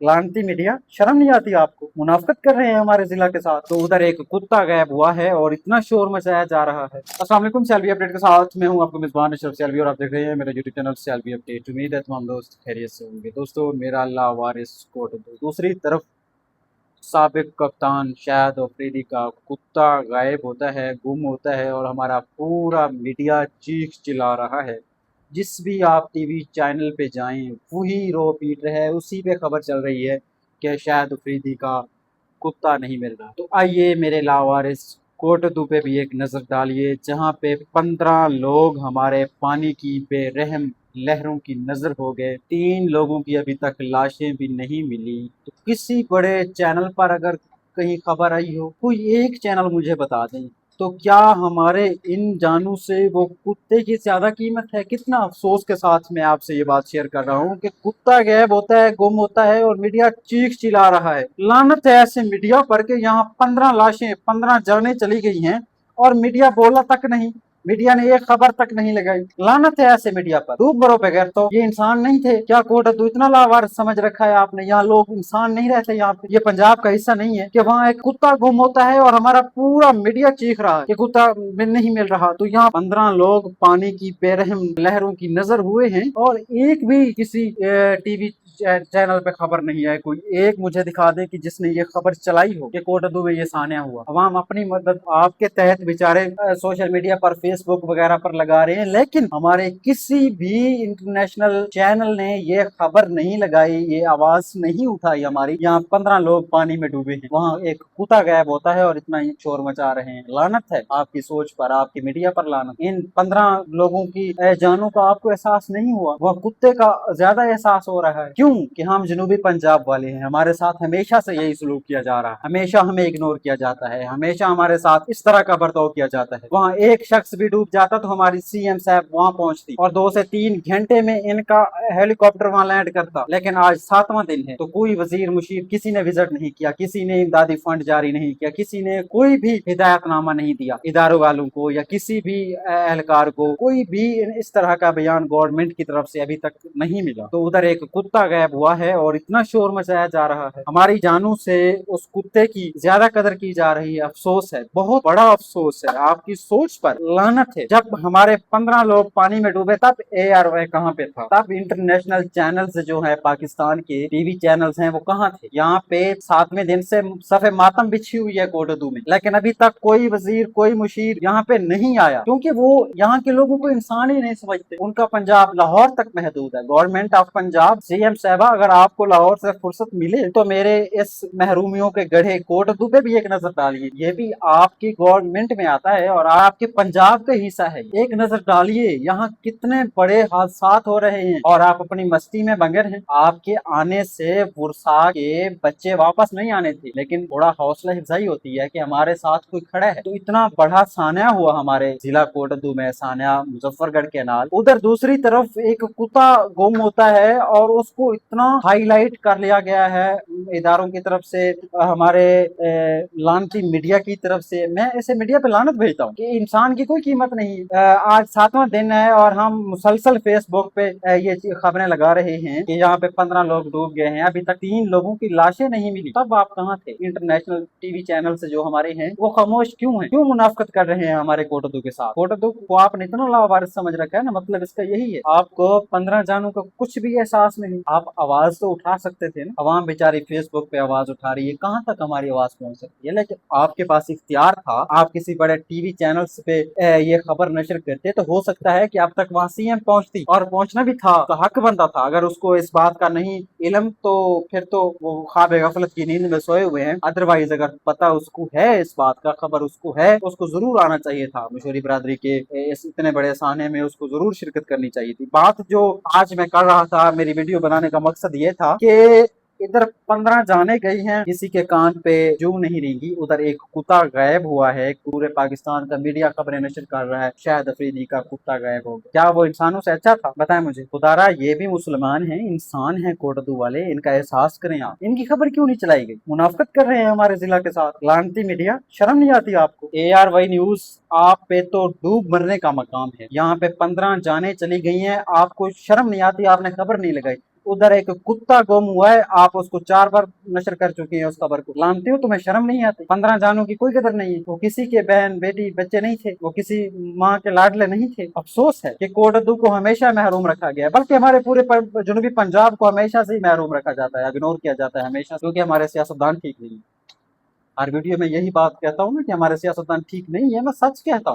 लानती media, शर्म नहीं आती आपको? मुनाफिकत कर रहे हैं हमारे जिला के साथ। तो उधर एक कुत्ता गायब हुआ है और इतना शोर मचाया जा रहा है। अस्सलाम वालेकुम, सेल्फी अपडेट के साथ मैं हूं आपको मेजबान अशरफ सेल्फी और आप देख रहे हैं मेरा यूट्यूब चैनल सेल्फी अपडेट। उम्मीद है तमाम दोस्त खैरियत से होंगे। दोस्तों, मेरा अल्लाह वारिस कोट दो। दूसरी तरफ साबिक कप्तान शाहिद अफरीदी का कुत्ता गायब होता है, गुम होता है और हमारा पूरा मीडिया चीख चिल्ला रहा है। जिस भी आप टीवी चैनल पे जाएं वही रो पीट रहा है, उसी पे खबर चल रही है कि शाहिद अफरीदी का कुत्ता नहीं मिल रहा। तो आइए मेरे लावारिस कोटदू पे भी एक नज़र डालिए, जहाँ पे 15 लोग हमारे पानी की बेरहम लहरों की नजर हो गए। 3 लोगों की अभी तक लाशें भी नहीं मिली। तो किसी बड़े चैनल पर अगर कहीं खबर आई हो, कोई एक चैनल मुझे बता दें। तो क्या हमारे इन जानों से वो कुत्ते की ज्यादा कीमत है? कितना अफसोस के साथ मैं आपसे ये बात शेयर कर रहा हूँ कि कुत्ता गायब होता है, गुम होता है और मीडिया चीख चिल्ला रहा है। लानत है ऐसे मीडिया पर कि यहाँ 15 लाशें, 15 जानें चली गई हैं और मीडिया बोला तक नहीं। मीडिया ने एक खबर तक नहीं लगाई। लानत है ऐसे मीडिया पर। डूब मरो बगैर। तो ये इंसान नहीं थे क्या? कोट तो इतना लावार समझ रखा है आपने? यहाँ लोग इंसान नहीं रहते। यहाँ पे ये पंजाब का हिस्सा नहीं है कि वहाँ एक कुत्ता गुम होता है और हमारा पूरा मीडिया चीख रहा है कि कुत्ता नहीं मिल रहा। तो यहाँ 15 लोग पानी की बेरहम लहरों की नजर हुए हैं और एक भी किसी टीवी चैनल पे खबर नहीं है। कोई एक मुझे दिखा दे कि जिसने ये खबर चलाई हो कि कोटदू में ये सान्या हुआ। अवाम अपनी मदद आपके तहत बेचारे सोशल मीडिया पर, फेसबुक वगैरह पर लगा रहे हैं, लेकिन हमारे किसी भी इंटरनेशनल चैनल ने ये खबर नहीं लगाई, ये आवाज नहीं उठाई हमारी। यहाँ 15 लोग पानी में डूबे हैं, वहाँ एक कुत्ता गायब होता है और इतना शोर मचा रहे हैं। लानत है आपकी सोच पर, आपकी मीडिया पर लानत। इन 15 लोगों की जानों का आपको एहसास नहीं हुआ, वह कुत्ते का ज्यादा एहसास हो रहा है। क्यों? कि हम जनूबी पंजाब वाले हैं, हमारे साथ हमेशा से यही सलूक किया जा रहा है, हमेशा हमें इग्नोर किया जाता है, हमेशा हमारे साथ इस तरह का बर्ताव किया जाता है। वहाँ एक शख्स भी डूब जाता तो हमारी सीएम साहब वहाँ पहुंचती और 2 से 3 घंटे में इनका हेलीकॉप्टर वहाँ लैंड करता। लेकिन आज 7वां दिन है तो कोई वजीर मुशीर किसी ने विजिट नहीं किया, किसी ने इमदादी फंड जारी नहीं किया, किसी ने कोई भी हिदायतनामा नहीं दिया इदारों वालों को या किसी भी एहलकार को। कोई भी इस तरह का बयान गवर्नमेंट की तरफ से अभी तक नहीं मिला। तो उधर एक कुत्ता गायब हुआ है और इतना शोर मचाया जा रहा है। हमारी जानों से उस कुत्ते की ज्यादा कदर की जा रही है। अफसोस है, बहुत बड़ा अफसोस है। आपकी सोच पर लानत है। जब हमारे 15 लोग पानी में डूबे तब ARY कहाँ पे था? तब इंटरनेशनल चैनल्स जो है, पाकिस्तान के टीवी चैनल्स हैं, वो कहाँ थे? यहाँ पे 7वें दिन से सफे मातम बिछी हुई है कोटदू में, लेकिन अभी तक कोई वजीर, कोई मुशीर यहाँ पे नहीं आया, क्योंकि वो यहाँ के लोगों को इंसान ही नहीं समझते। उनका पंजाब लाहौर तक महदूद है। गवर्नमेंट ऑफ पंजाब, सीएम साहबा, अगर आपको लाहौर से फुर्सत मिले तो मेरे इस महरूमियों के गढ़े कोटदू पे भी एक नजर डालिए। ये भी आपकी गवर्नमेंट में आता है और आपके पंजाब का हिस्सा है। एक नजर डालिए यहाँ कितने बड़े हादसा हो रहे हैं और आप अपनी मस्ती में बंगर हैं। आपके आने से बुरसा के बच्चे वापस नहीं आने थे, लेकिन थोड़ा हौसला अफजाई होती है कि हमारे साथ कोई खड़ा है। तो इतना बड़ा सान्या हुआ हमारे जिला कोटदू में, सान्या मुजफ्फरगढ़ के नाल। उधर दूसरी तरफ एक कुत्ता गुम होता है और उसको इतना हाईलाइट कर लिया गया है इदारों की तरफ से, हमारे लानती मीडिया की तरफ से। मैं ऐसे मीडिया पे लानत भेजता हूँ कि इंसान की कोई कीमत नहीं। आज 7वां दिन है और हम मुसलसल फेसबुक पे ये खबरें लगा रहे हैं कि यहाँ पे 15 लोग डूब गए हैं, अभी तक 3 लोगों की लाशें नहीं मिली। तब आप कहाँ थे? इंटरनेशनल टीवी चैनल से जो हमारे हैं वो खामोश क्यों हैं? क्यों मुनाफकत कर रहे हैं हमारे कोटदू के साथ? कोटदू को आपने इतना लावारिस समझ रखा है ना, मतलब इसका यही है। आपको 15 जानों का कुछ भी एहसास नहीं। आप आवाज तो उठा सकते थे ना। अवाम बेचारी फेसबुक पे आवाज उठा रही है, कहाँ तक हमारी आवाज पहुंच सकती है? लेकिन आपके पास इख्तियार था, आप किसी बड़े टीवी चैनल्स पे ये खबर नशर करते तो हो सकता है कि अब तक वहां सीएम पहुंचती, और पहुंचना भी था तो हक बनता था। अगर उसको इस बात का नहीं इल्म तो फिर तो वो ख्वाब गफलत की नींद में सोए हुए हैं। अदरवाइज अगर पता उसको है, इस बात का खबर उसको है, उसको जरूर आना चाहिए था। मिशोरी बरादरी के इस इतने बड़े साने में उसको जरूर शिरकत करनी चाहिए थी। बात जो आज मैं कर रहा था, मेरी वीडियो बनाने का मकसद ये था कि इधर 15 जाने गई हैं, किसी के कान पे जू नहीं रेंगी। उधर एक कुत्ता गायब हुआ है, पूरे पाकिस्तान का मीडिया खबरें नशर कर रहा है, शाहिद अफरीदी का कुत्ता गायब हो गया। क्या वो इंसानों से अच्छा था? बताएं मुझे। खुदारा ये भी मुसलमान हैं, इंसान हैं कोटदू वाले, इनका एहसास करें आप। इनकी खबर क्यों नहीं चलाई गई? मुनाफकत कर रहे हैं हमारे जिला के साथ। लानती मीडिया, शर्म नहीं आती आपको? ARY न्यूज आप पे तो डूब मरने का मकाम है। यहाँ पे 15 जाने चली गई हैं, आपको शर्म नहीं आती? आपने खबर नहीं लगाई। उधर एक कुत्ता गुम हुआ है, आप उसको 4 बार नशर कर चुके हैं उस खबर को। जानते हो तुम्हें शर्म नहीं आती? 15 जानों की कोई कदर नहीं है। वो किसी के बहन बेटी बच्चे नहीं थे, वो किसी माँ के लाडले नहीं थे। अफसोस है कि कोटद्दू को हमेशा महरूम रखा गया है, बल्कि हमारे पूरे जनूबी पंजाब को हमेशा से ही महरूम रखा जाता है, इग्नोर किया जाता है हमेशा, क्योंकि हमारे सियासतदान ठीक नहीं है। हर वीडियो में यही बात कहता हूँ ना कि हमारे सियासतदान ठीक नहीं है, मैं सच कहता हूँ।